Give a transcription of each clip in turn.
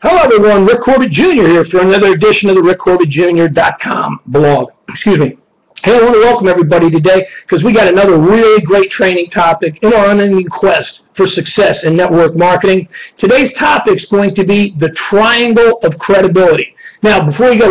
Hello everyone, Rick Corbett Jr. here for another edition of the rickcorbettjr.com blog. Excuse me. Hey, I want to welcome everybody today because we got another really great training topic in our unending quest for success in network marketing. Today's topic is going to be the triangle of credibility. Now, before you go,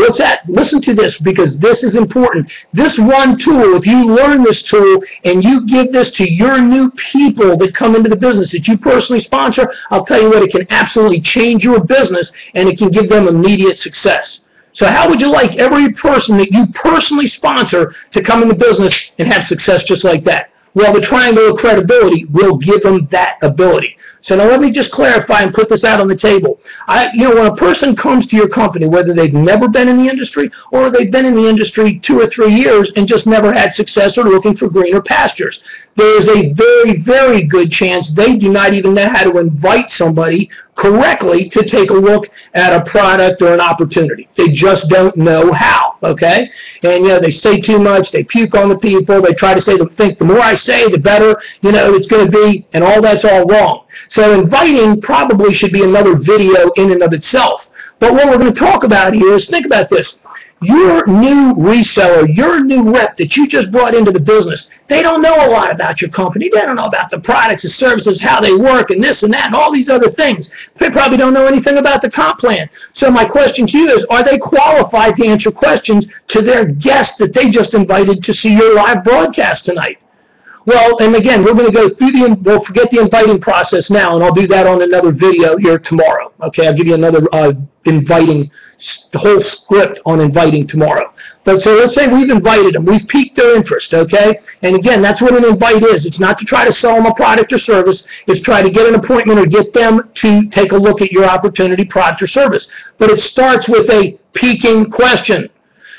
listen to this because this is important. This one tool, if you learn this tool and you give this to your new people that come into the business that you personally sponsor, I'll tell you what, it can absolutely change your business and it can give them immediate success. So how would you like every person that you personally sponsor to come into business and have success just like that? Well, the triangle of credibility will give them that ability. So now let me just clarify and put this out on the table. When a person comes to your company, whether they've never been in the industry or they've been in the industry 2 or 3 years and just never had success or looking for greener pastures, there is a very, very good chance they do not even know how to invite somebody correctly to take a look at a product or an opportunity. They just don't know how, okay? And, they say too much, they puke on the people, they try to think the more I say, the better, it's going to be, and all that's all wrong. So inviting probably should be another video in and of itself. But what we're going to talk about here is, think about this. Your new reseller, your new rep that you just brought into the business, they don't know a lot about your company. They don't know about the products, the services, how they work, and this and that, and all these other things. They probably don't know anything about the comp plan. So my question to you is, are they qualified to answer questions to their guests that they just invited to see your live broadcast tonight? Well, and again, we're going to go through we'll forget the inviting process now, and I'll do that on another video here tomorrow. Okay, I'll give you another the whole script on inviting tomorrow. But so let's say we've invited them, we've piqued their interest, okay? And again, that's what an invite is. It's not to try to sell them a product or service. It's try to get an appointment or get them to take a look at your opportunity, product, or service. But it starts with a piquing question.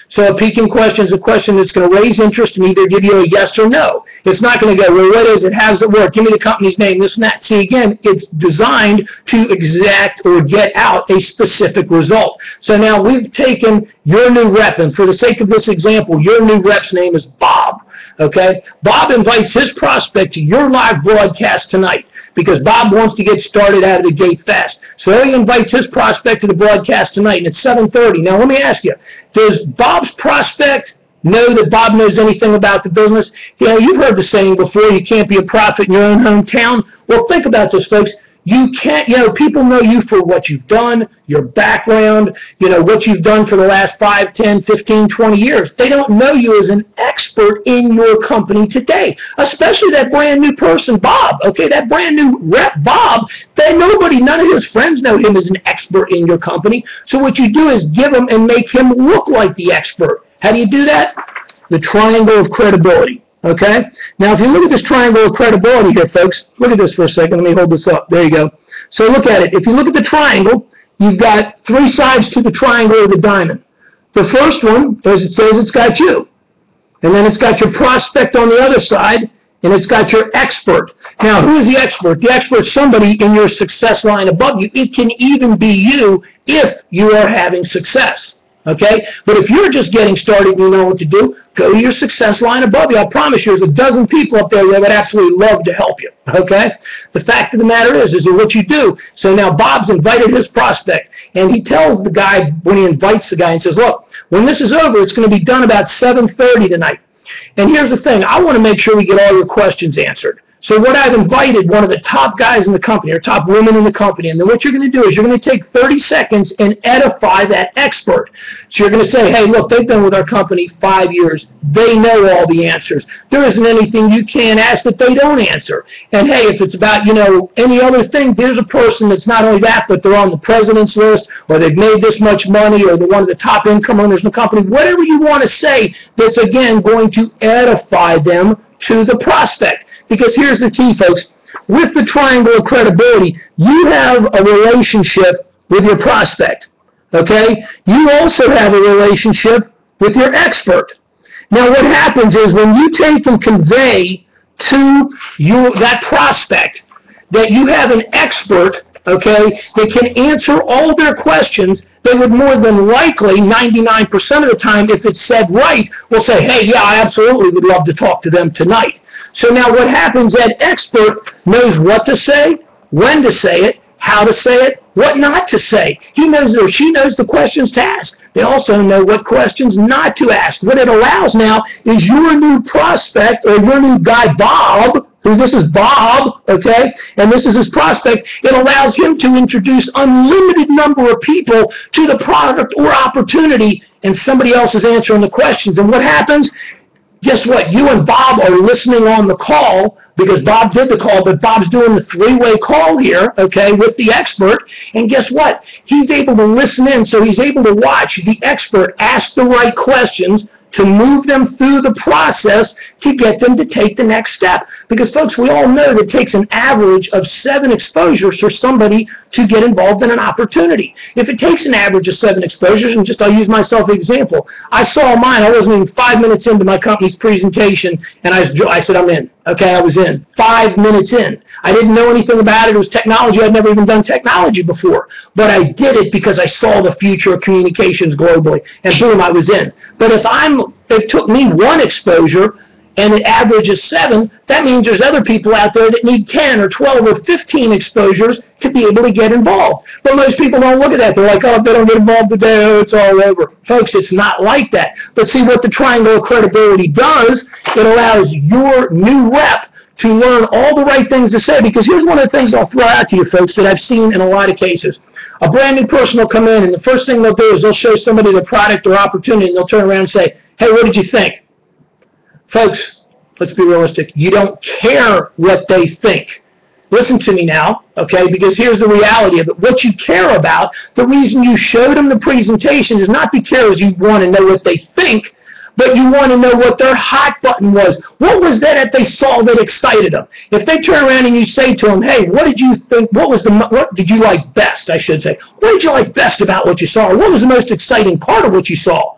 So a piquing question is a question that's going to raise interest and either give you a yes or no. It's not going to go, well, what is it? How does it work? Give me the company's name, this and that. See, again, it's designed to exact or get out a specific result. So now we've taken your new rep, and for the sake of this example, your new rep's name is Bob. Okay? Bob invites his prospect to your live broadcast tonight because Bob wants to get started out of the gate fast. So he invites his prospect to the broadcast tonight, and it's 7:30. Now, let me ask you, does Bob's prospect know that Bob knows anything about the business? You've heard the saying before, you can't be a prophet in your own hometown. Well, think about this, folks. You can't, people know you for what you've done, your background, what you've done for the last 5, 10, 15, 20 years. They don't know you as an expert in your company today, especially that brand new person, Bob, okay, that brand new rep, Bob, none of his friends know him as an expert in your company. So what you do is give him and make him look like the expert. How do you do that? The triangle of credibility. Okay? Now, if you look at this triangle of credibility here, folks, look at this for a second. Let me hold this up. There you go. So look at it. If you look at the triangle, you've got 3 sides to the triangle of the diamond. The first one, as it says, it's got you. And then it's got your prospect on the other side, and it's got your expert. Now, who is the expert? The expert is somebody in your success line above you. It can even be you if you are having success. Okay? But if you're just getting started and you know what to do, go to your success line above you. I promise you, there's a dozen people up there that would absolutely love to help you. Okay? The fact of the matter is what you do. So now Bob's invited his prospect, and he tells the guy, when he invites the guy, and says, look, when this is over, it's going to be done about 7:30 tonight. And here's the thing. I want to make sure we get all your questions answered. So what I've invited, one of the top guys in the company, or top women in the company, and then what you're going to do is you're going to take 30 seconds and edify that expert. So you're going to say, hey, look, they've been with our company 5 years. They know all the answers. There isn't anything you can't ask that they don't answer. And hey, if it's about, any other thing, there's a person that's not only that, but they're on the president's list, or they've made this much money, or they're one of the top income earners in the company. Whatever you want to say that's, again, going to edify them to the prospect. Because here's the key, folks. With the triangle of credibility, you have a relationship with your prospect. Okay? You also have a relationship with your expert. Now, what happens is when you take and convey to that prospect that you have an expert, okay, that can answer all their questions, they would more than likely, 99% of the time, if it's said right, will say, hey, yeah, I absolutely would love to talk to them tonight. So now what happens, that expert knows what to say, when to say it, how to say it, what not to say. He knows or she knows the questions to ask. They also know what questions not to ask. What it allows now is your new prospect or your new guy, Bob, who this is Bob, okay, and this is his prospect. It allows him to introduce unlimited number of people to the product or opportunity, and somebody else is answering the questions. And what happens? Guess what? You and Bob are listening on the call because Bob did the call, but Bob's doing the three-way call here, okay, with the expert. And guess what? He's able to listen in, so he's able to watch the expert ask the right questions to move them through the process to get them to take the next step. Because, folks, we all know that it takes an average of 7 exposures for somebody to get involved in an opportunity. If it takes an average of 7 exposures, and I'll use myself as an example. I saw mine. I wasn't even 5 minutes into my company's presentation, and I said, I'm in. Okay, I was in. 5 minutes in. I didn't know anything about it. It was technology. I'd never even done technology before. But I did it because I saw the future of communications globally. And boom, I was in. But if it took me 1 exposure and it averages 7, that means there's other people out there that need 10 or 12 or 15 exposures to be able to get involved. But most people don't look at that. They're like, oh, if they don't get involved today, oh, it's all over. Folks, it's not like that. But see what the Triangle of Credibility does, it allows your new rep to learn all the right things to say. Because here's one of the things I'll throw out to you, folks, that I've seen in a lot of cases. A brand new person will come in, and the first thing they'll do is they'll show somebody the product or opportunity, and they'll turn around and say, hey, what did you think? Folks, let's be realistic. You don't care what they think. Listen to me now, okay, because here's the reality of it. What you care about, the reason you showed them the presentation is not because you want to know what they think, but you want to know what their hot button was. What was that they saw that excited them? If they turn around and you say to them, hey, what did you think, what did you like best, I should say. What did you like best about what you saw? Or what was the most exciting part of what you saw?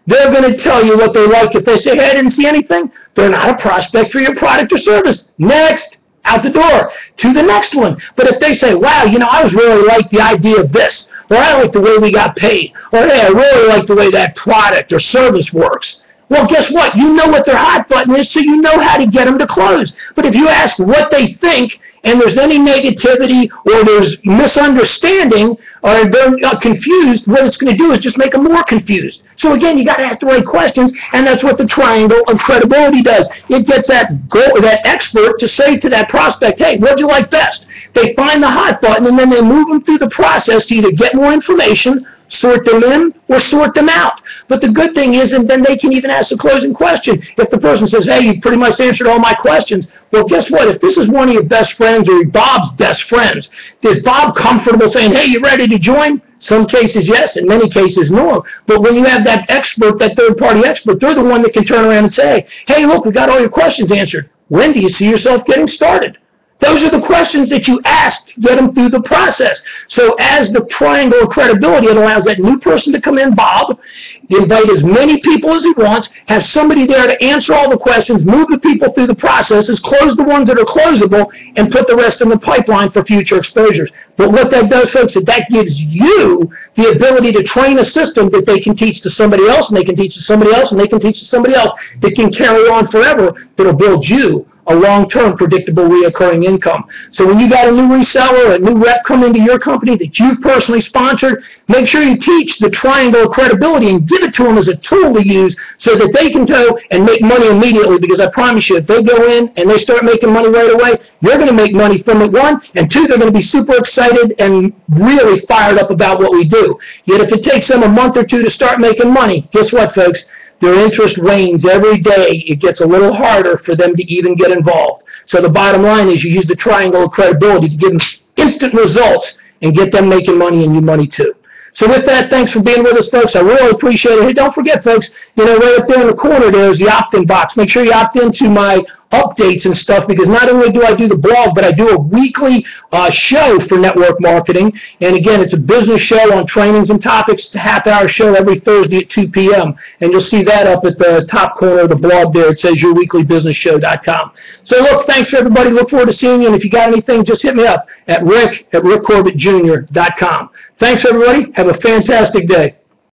They're going to tell you what they like. If they say, hey, I didn't see anything, they're not a prospect for your product or service. Next, out the door, to the next one. But if they say, wow, you know, I really like the idea of this, or I like the way we got paid, or hey, I really like the way that product or service works. Well, guess what? You know what their hot button is, so you know how to get them to close. But if you ask what they think, and there's any negativity or there's misunderstanding or they're confused, what it's going to do is just make them more confused. So again, you got to ask the right questions, and that's what the Triangle of Credibility does. It gets that expert to say to that prospect, hey, what'd you like best? They find the hot button, and then they move them through the process to either get more information, sort them in, or sort them out. But the good thing is, and then they can even ask a closing question. If the person says, hey, you pretty much answered all my questions, well, guess what? If this is one of your best friends or Bob's best friends, is Bob comfortable saying, hey, you ready to join? Some cases, yes. In many cases, no. But when you have that expert, that third-party expert, they're the one that can turn around and say, hey, look, we got all your questions answered. When do you see yourself getting started? Those are the questions that you ask to get them through the process. So as the Triangle of Credibility, it allows that new person to come in, Bob, invite as many people as he wants, have somebody there to answer all the questions, move the people through the processes, close the ones that are closable, and put the rest in the pipeline for future exposures. But what that does, folks, is that gives you the ability to train a system that they can teach to somebody else, and they can teach to somebody else, and they can teach to somebody else that can carry on forever, that'll build you a long-term predictable reoccurring income. So when you got a new reseller, a new rep come into your company that you've personally sponsored, make sure you teach the Triangle of Credibility and give it to them as a tool to use so that they can go and make money immediately, because I promise you, if they go in and they start making money right away, you're going to make money from it, 1, and 2, they're going to be super excited and really fired up about what we do. Yet if it takes them a month or 2 to start making money, guess what, folks? Their interest wanes every day. It gets a little harder for them to even get involved. So the bottom line is you use the Triangle of Credibility to give them instant results and get them making money and you money too. So with that, thanks for being with us, folks. I really appreciate it. Hey, don't forget, folks, you know, right up there in the corner there is the opt-in box. Make sure you opt into my updates and stuff, because not only do I do the blog, but I do a weekly show for network marketing. And again, it's a business show on trainings and topics. It's a half-hour show every Thursday at 2 p.m. And you'll see that up at the top corner of the blog there. It says yourweeklybusinessshow.com. So look, thanks for everybody. Look forward to seeing you. And if you got anything, just hit me up at rick@rickcorbettjr.com. Thanks, everybody. Have a fantastic day.